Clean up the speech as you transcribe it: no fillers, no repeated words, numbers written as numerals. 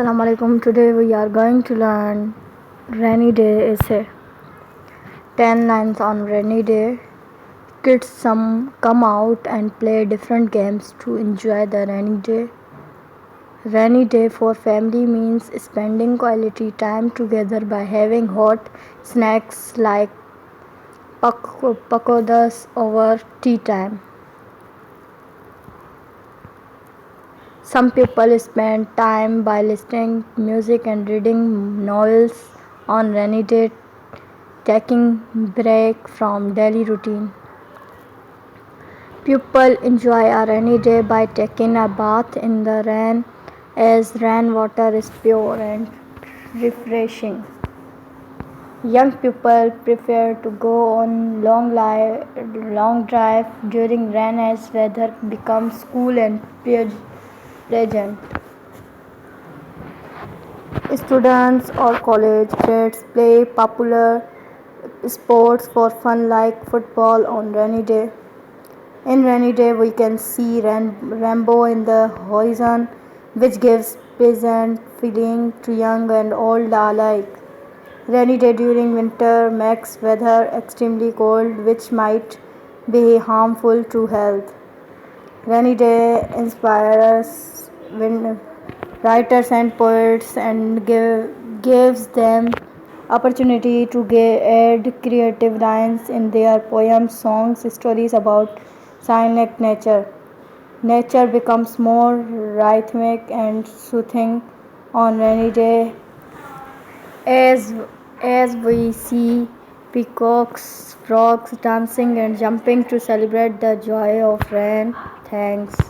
Assalamu alaikum. Today we are going to learn rainy day essay. 10 lines on rainy day. Kids some come out and play different games to enjoy the rainy day. Rainy day for family means spending quality time together by having hot snacks like pakodas over tea time. Some people spend time by listening music and reading novels on rainy day, taking break from daily routine. People enjoy a rainy day by taking a bath in the rain as rainwater is pure and refreshing. Young people prefer to go on long drive during rain as weather becomes cool and pleasant. Students or college kids play popular sports for fun like football on rainy day. In rainy day we can see rainbow in the horizon which gives pleasant feeling to young and old alike. Rainy day during winter makes weather extremely cold which might be harmful to health. Rainy day inspires writers and poets and gives them opportunity to add creative lines in their poems, songs, stories about scenic nature. Nature becomes more rhythmic and soothing on rainy day as as we see peacocks, frogs dancing and jumping to celebrate the joy of rain. Thanks.